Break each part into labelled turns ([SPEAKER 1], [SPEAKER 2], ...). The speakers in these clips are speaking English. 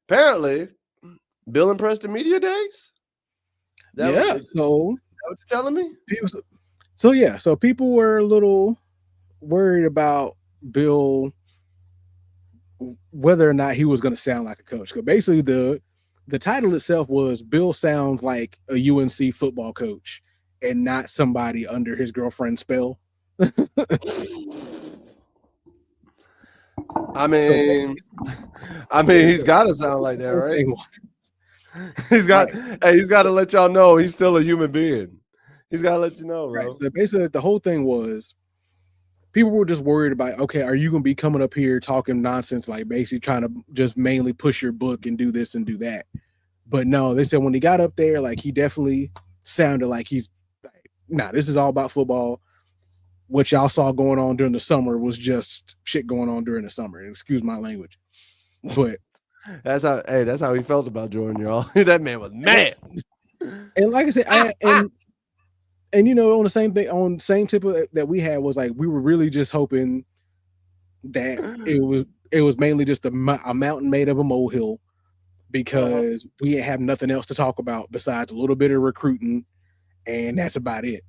[SPEAKER 1] Apparently, Bill and Preston Media Days.
[SPEAKER 2] Yeah.
[SPEAKER 1] Is
[SPEAKER 2] So
[SPEAKER 1] that what you're telling me?
[SPEAKER 2] people, so people were a little worried about Bill, whether or not he was going to sound like a coach. Because basically the title itself was Bill sounds like a UNC football coach and not somebody under his girlfriend's spell.
[SPEAKER 1] I
[SPEAKER 2] So
[SPEAKER 1] mean, he's
[SPEAKER 2] basically,
[SPEAKER 1] got to sound like
[SPEAKER 2] the
[SPEAKER 1] that,
[SPEAKER 2] whole
[SPEAKER 1] right?
[SPEAKER 2] thing was
[SPEAKER 1] He's got,
[SPEAKER 2] right,
[SPEAKER 1] he's got to let y'all know he's still a human being. He's got to let you know,
[SPEAKER 2] right.
[SPEAKER 1] bro.
[SPEAKER 2] So basically, the whole thing was people were just worried about, okay, are you going to be coming up here talking nonsense, like basically trying to just mainly push your book and do this and do that? But no, they said when he got up there, like he definitely sounded like he's like, nah, this is all about football. What y'all saw going on during the summer was just shit going on during the summer. Excuse my language. But
[SPEAKER 1] That's how he felt about Jordan, y'all. That man was mad.
[SPEAKER 2] and like I said, and you know, on the same thing, on the same tip of, that we had was like we were really just hoping that it was mainly just a mountain made of a molehill
[SPEAKER 1] Uh-huh.
[SPEAKER 2] because we have nothing else to talk about besides a little bit of recruiting, and that's about it.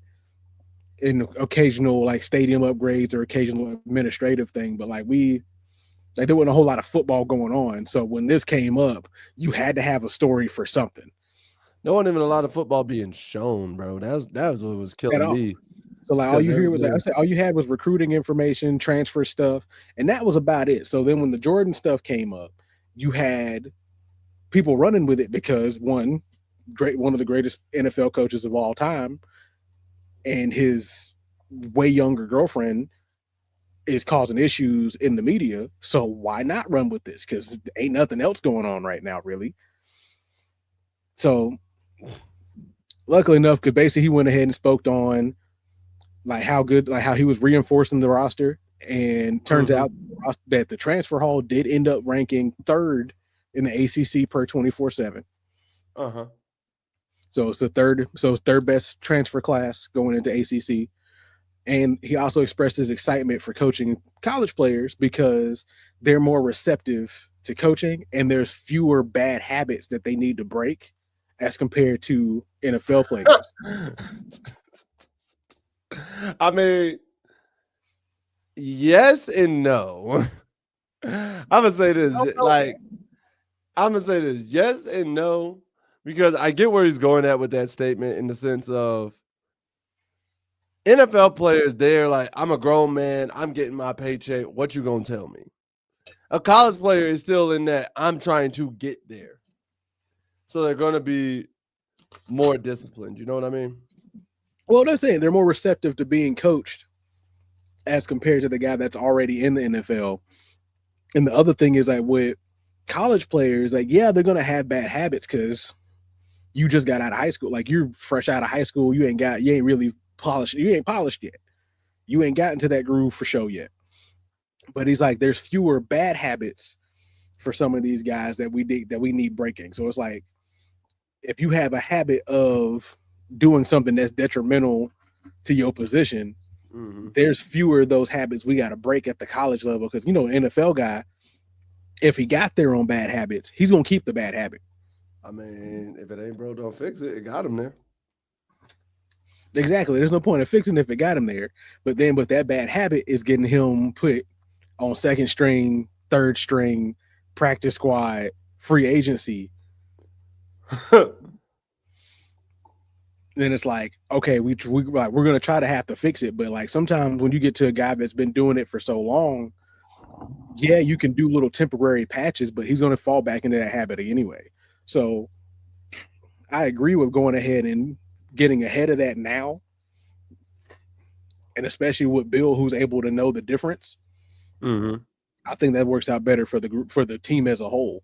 [SPEAKER 2] And occasional like stadium upgrades or occasional administrative thing, but like there wasn't a whole lot of football going on. So when this came up, you had to have a story for something
[SPEAKER 1] There wasn't even a lot of football being shown, bro. That was what was
[SPEAKER 2] at
[SPEAKER 1] killing
[SPEAKER 2] all.
[SPEAKER 1] me.
[SPEAKER 2] So
[SPEAKER 1] It's
[SPEAKER 2] like all
[SPEAKER 1] because
[SPEAKER 2] you hear was like I
[SPEAKER 1] everything.
[SPEAKER 2] said, all you had was recruiting information, transfer stuff, and that was about it. So then when the Jordan stuff came up, you had people running with it because one of the greatest NFL coaches of all time, and his way younger girlfriend is causing issues in the media. So why not run with this? Because ain't nothing else going on right now, really. So luckily enough, because basically he went ahead and spoke on like how good, like how he was reinforcing the roster, and turns
[SPEAKER 1] Mm-hmm.
[SPEAKER 2] out that the transfer hall did end up ranking third in the ACC per 24/7.
[SPEAKER 1] Uh-huh.
[SPEAKER 2] So it's third best transfer class going into ACC. And he also expressed his excitement for coaching college players because they're more receptive to coaching and there's fewer bad habits that they need to break as compared to NFL players.
[SPEAKER 1] I mean, yes and no. I'm gonna say this, like I'm gonna say this, yes and no, because I get where he's going at with that statement in the sense of NFL players. They're like, I'm a grown man, I'm getting my paycheck. What you gonna tell me? A college player is still in that I'm trying to get there, so they're gonna be more disciplined. You know what I mean?
[SPEAKER 2] Well, that's it. They're more receptive to being coached as compared to the guy that's already in the NFL. And the other thing is like with college players, like, yeah, they're gonna have bad habits because you just got out of high school. Like you're fresh out of high school, you ain't really polished, you ain't polished yet. You ain't gotten to that groove for show yet. But he's like, there's fewer bad habits for some of these guys that we need breaking. So it's like if you have a habit of doing something that's detrimental to your position,
[SPEAKER 1] Mm-hmm.
[SPEAKER 2] there's fewer of those habits we got to break at the college level because you know an NFL guy, if he got there on bad habits, he's gonna keep the bad habit.
[SPEAKER 1] I mean, if it ain't broke, don't fix it. It got him there.
[SPEAKER 2] Exactly. There's no point in fixing if it got him there. But that bad habit is getting him put on second string, third string, practice squad, free agency. Then it's like, okay, we're gonna try to have to fix it, but like sometimes when you get to a guy that's been doing it for so long, yeah, you can do little temporary patches, but he's gonna fall back into that habit anyway. So I agree with going ahead and getting ahead of that now, and especially with Bill, who's able to know the difference.
[SPEAKER 1] Mm-hmm.
[SPEAKER 2] I think that works out better for the group, for the team as a whole,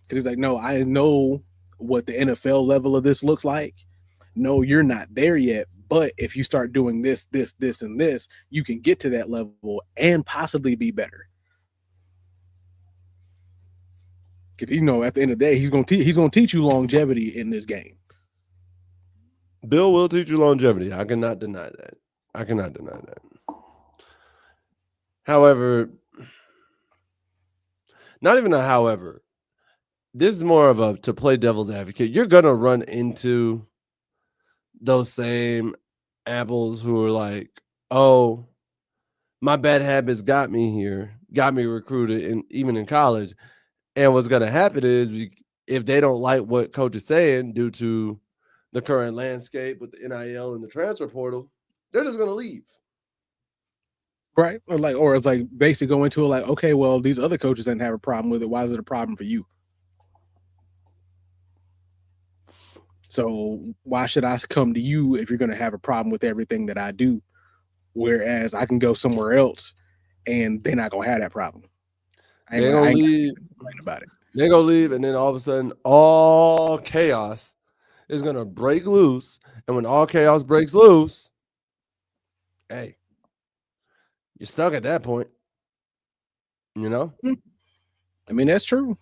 [SPEAKER 2] because he's like, no, I know what the NFL level of this looks like. No, you're not there yet. But if you start doing this, this, this, and this, you can get to that level and possibly be better. Because you know, at the end of the day, he's gonna teach you longevity in this game.
[SPEAKER 1] Bill will teach you longevity. I cannot deny that. I cannot deny that. However, not even a however. this is more of a to play devil's advocate. You're gonna run into those same apples who are like, oh, my bad habits got me here, got me recruited, and even in college. And what's gonna happen is if they don't like what coach is saying due to the current landscape with the NIL and the transfer portal, they're just gonna leave.
[SPEAKER 2] Right. Or it's like basically go into it like, okay, well, these other coaches didn't have a problem with it. Why is it a problem for you? So why should I come to you if you're going to have a problem with everything that I do? Whereas I can go somewhere else and they're not going to have that problem.
[SPEAKER 1] They're gonna leave.
[SPEAKER 2] Complain about it.
[SPEAKER 1] They're gonna leave, and then all of a sudden, all chaos is gonna break loose. And when all chaos breaks loose, hey, you're stuck at that point. You know?
[SPEAKER 2] I mean, that's true.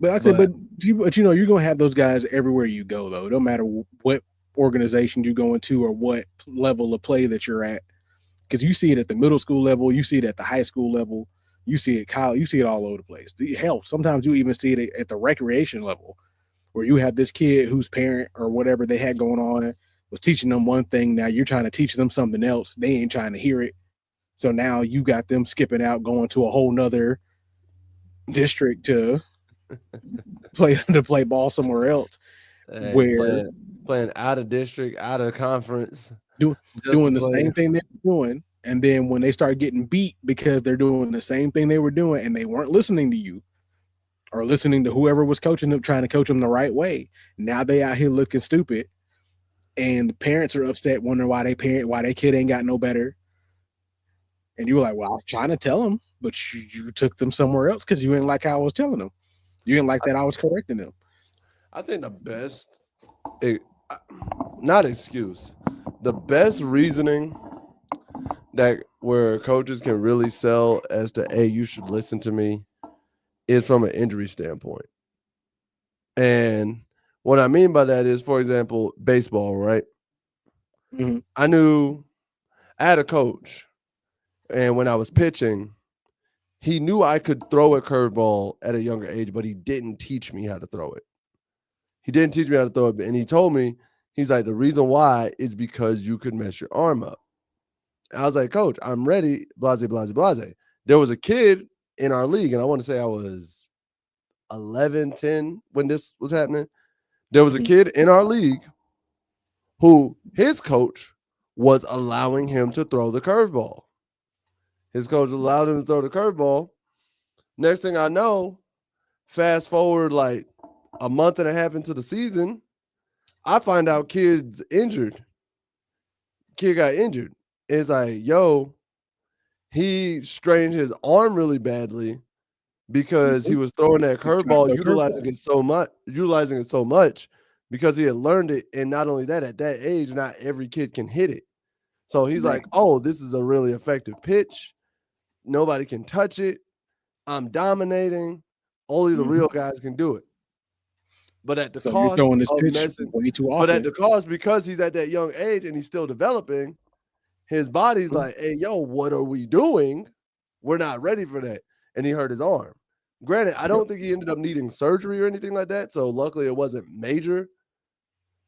[SPEAKER 2] But I say, but you know, you're gonna have those guys everywhere you go, though. No matter what organization you go into or what level of play that you're at, because you see it at the middle school level, you see it at the high school level, you see it college, you see it all over the place. Hell, sometimes you even see it at the recreation level, where you have this kid whose parent or whatever they had going on was teaching them one thing. Now you're trying to teach them something else. They ain't trying to hear it. So now you got them skipping out, going to a whole nother district to play ball somewhere else, where
[SPEAKER 1] playing out of district, out of conference,
[SPEAKER 2] doing the same thing they're doing. And then when they start getting beat because they're doing the same thing they were doing and they weren't listening to you or listening to whoever was coaching them, trying to coach them the right way, now they out here looking stupid. And the parents are upset, wondering why their kid ain't got no better. And you were like, well, I was trying to tell them, but you took them somewhere else because you didn't like how I was telling them. You didn't like that I was correcting them.
[SPEAKER 1] I think the best, not excuse, the best reasoning that where coaches can really sell as to, hey, you should listen to me, is from an injury standpoint. And what I mean by that is, for example, baseball, right?
[SPEAKER 2] Mm-hmm.
[SPEAKER 1] I had a coach, and when I was pitching, he knew I could throw a curveball at a younger age, but he didn't teach me how to throw it. He didn't teach me how to throw it. And he told me, he's like, the reason why is because you could mess your arm up. And I was like, coach, I'm ready, blase, blase, blase. There was a kid in our league, and I want to say I was 11, 10 when this was happening. There was a kid in our league who his coach was allowing him to throw the curveball. His coach allowed him to throw the curveball. Next thing I know, fast forward like a month and a half into the season, I find out kid's injured. Kid got injured. It's like, yo, he strained his arm really badly because he was throwing that curveball, utilizing it so much because he had learned it. And not only that, at that age, not every kid can hit it. So he's like, oh, this is a really effective pitch. Nobody can touch it. I'm dominating. Only the real guys can do it. But at the cost
[SPEAKER 2] you're throwing this pitch way too often.
[SPEAKER 1] But at the cost, because he's at that young age and he's still developing, his body's like, hey, yo, what are we doing? We're not ready for that. And he hurt his arm. Granted, I don't think he ended up needing surgery or anything like that. So luckily it wasn't major.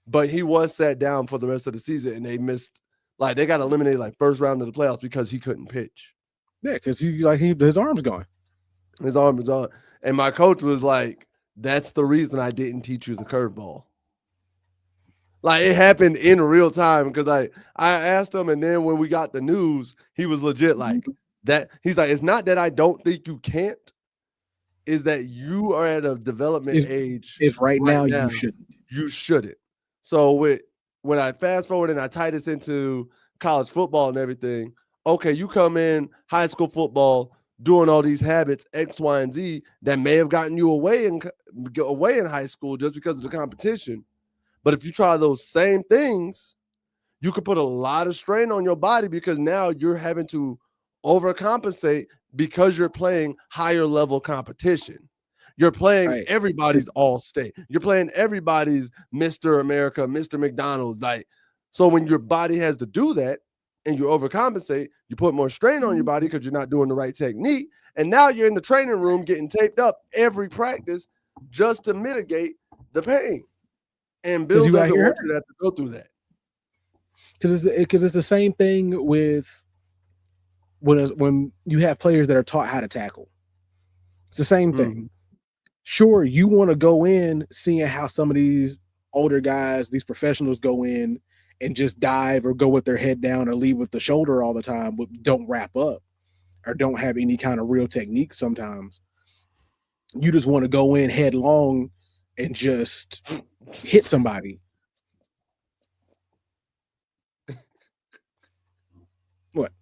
[SPEAKER 1] But he was sat down for the rest of the season, and they missed, like, they got eliminated like first round of the playoffs because he couldn't pitch.
[SPEAKER 2] Yeah, because his arm's gone.
[SPEAKER 1] His arm is on. And my coach was like, that's the reason I didn't teach you the curveball. Like, it happened in real time because I asked him, and then when we got the news, he was legit like that. He's like, it's not that I don't think you can't, is that you are at a development age.
[SPEAKER 2] If right now you shouldn't.
[SPEAKER 1] You shouldn't. So when I fast forward and I tie this into college football and everything, okay, you come in high school football doing all these habits, X, Y, and Z, that may have gotten you away in high school just because of the competition. But if you try those same things, you could put a lot of strain on your body because now you're having to overcompensate because you're playing higher level competition. You're playing everybody's All-State. You're playing everybody's Mr. America, Mr. McDonald's. Like, so when your body has to do that and you overcompensate, you put more strain on your body because you're not doing the right technique. And now you're in the training room getting taped up every practice just to mitigate the pain. And
[SPEAKER 2] 'Cause
[SPEAKER 1] Bill
[SPEAKER 2] you out
[SPEAKER 1] doesn't
[SPEAKER 2] here
[SPEAKER 1] want you to have to go through that.
[SPEAKER 2] Because it's the same thing with when you have players that are taught how to tackle. It's the same thing.
[SPEAKER 1] Mhm.
[SPEAKER 2] Sure, you want to go in seeing how some of these older guys, these professionals go in and just dive or go with their head down or lead with the shoulder all the time, but don't wrap up or don't have any kind of real technique sometimes. You just want to go in headlong and just hit somebody. What?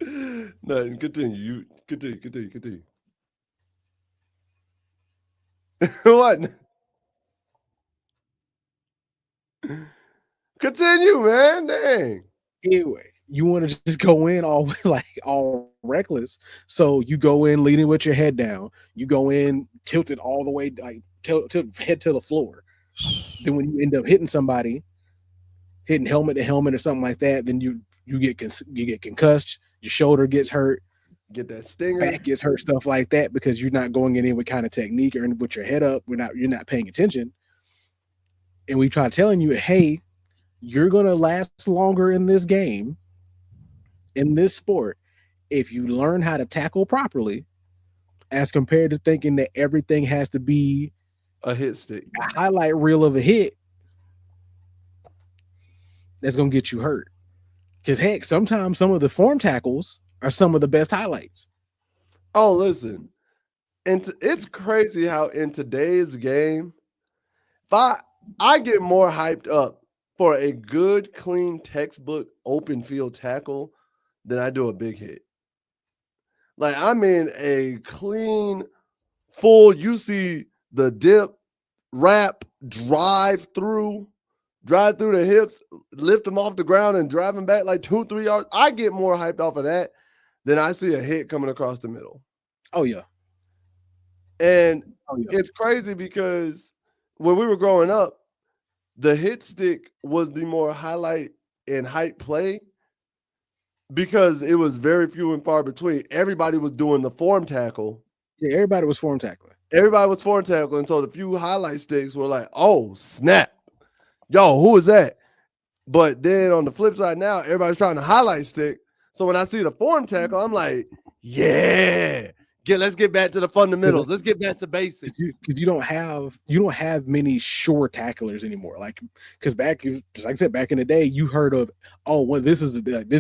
[SPEAKER 1] Nothing. Continue. You continue. What? Continue, man. Dang.
[SPEAKER 2] Anyway, you want to just go in all like all reckless. So you go in leading with your head down. You go in tilted all the way, like tilt head to the floor. Then when you end up hitting somebody, hitting helmet to helmet or something like that, then you get concussed. Your shoulder gets hurt,
[SPEAKER 1] Get that stinger.
[SPEAKER 2] back gets hurt, stuff like that because you're not going in with kind of technique or with your head up. You're not paying attention. And we try telling you, hey, you're gonna last longer in this game, in this sport, if you learn how to tackle properly, as compared to thinking that everything has to be
[SPEAKER 1] A hit stick.
[SPEAKER 2] a highlight reel of a hit that's gonna get you hurt. Because heck, sometimes some of the form tackles are some of the best highlights.
[SPEAKER 1] Oh, listen. And it's crazy how in today's game, if I get more hyped up for a good, clean textbook open field tackle than I do a big hit. Like I mean a clean, full, you see the dip, wrap, drive through the hips, lift them off the ground and drive them back like 2-3 yards. I get more hyped off of that than I see a hit coming across the middle.
[SPEAKER 2] Oh yeah.
[SPEAKER 1] And
[SPEAKER 2] Oh yeah.
[SPEAKER 1] it's crazy because when we were growing up, the hit stick was the more highlight and hype play because it was very few and far between. Everybody was doing the form tackle.
[SPEAKER 2] Yeah, everybody was form tackling.
[SPEAKER 1] Everybody was form tackling. So the few highlight sticks were like, oh, snap. Yo, who is that? But then on the flip side now, everybody's trying to highlight stick. So when I see the form tackle, I'm like, yeah. Let's get back to the fundamentals. Let's get back to basics.
[SPEAKER 2] Because you don't have many sure tacklers anymore. Like because like I said, back in the day, you heard of this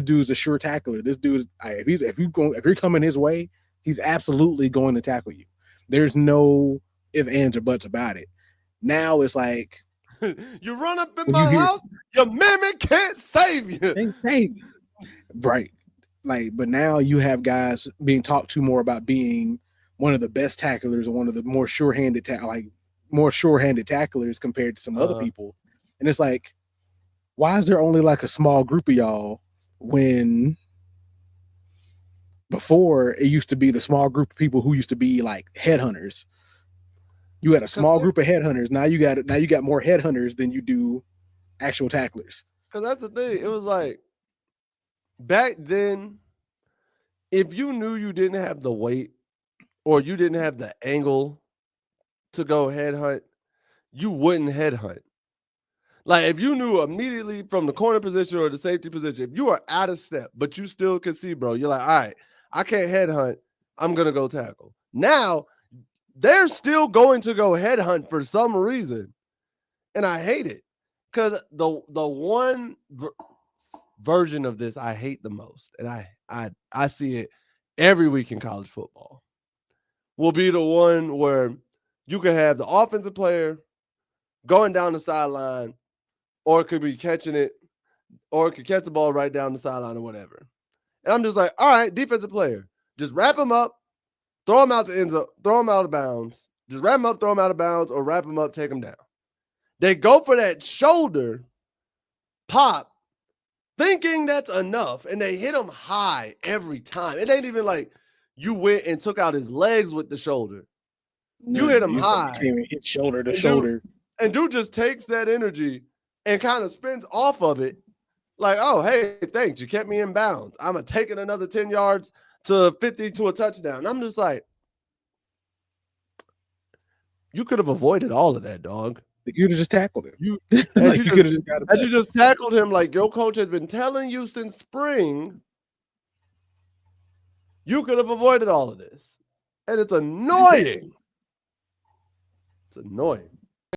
[SPEAKER 2] dude's a sure tackler. This dude, if you're coming his way, he's absolutely going to tackle you. There's no if, ands, or buts about it. Now it's like
[SPEAKER 1] you run up in my house, your mammy can't save you.
[SPEAKER 2] Can't save you. Right. Like, but now you have guys being talked to more about being one of the best tacklers and one of the more sure-handed tacklers compared to some other people. And it's like, why is there only like a small group of y'all when before it used to be the small group of people who used to be like headhunters? You had a small group of headhunters. Now you got more headhunters than you do actual tacklers.
[SPEAKER 1] Because that's the thing. It was like back then, if you knew you didn't have the weight or you didn't have the angle to go headhunt, you wouldn't headhunt. Like if you knew immediately from the corner position or the safety position, if you are out of step, but you still could see, bro, you're like, all right, I can't headhunt. I'm going to go tackle. Now, they're still going to go headhunt for some reason. And I hate it. Because the one version of this I hate the most, and I see it every week in college football, will be the one where you can have the offensive player going down the sideline, or it could be catching it, or it could catch the ball right down the sideline or whatever. And I'm just like, all right, defensive player, just wrap him up, throw him out the end zone, throw him out of bounds. Just wrap him up, throw him out of bounds, or wrap him up, take him down. They go for that shoulder pop, thinking that's enough, and they hit him high every time. It ain't even like you went and took out his legs with the shoulder. You hit him high.
[SPEAKER 2] You can't hit shoulder to shoulder.
[SPEAKER 1] And dude just takes that energy and kind of spins off of it. Like, oh, hey, thanks. You kept me in bounds. I'm going to take it another 10 yards to 50 to a touchdown. I'm just like, You could have avoided all of that, dog.
[SPEAKER 2] You could have just tackled him.
[SPEAKER 1] You
[SPEAKER 2] like
[SPEAKER 1] you
[SPEAKER 2] could have just got him.
[SPEAKER 1] you just tackled him like your coach has been telling you since spring. You could have avoided all of this. And it's annoying. It's annoying.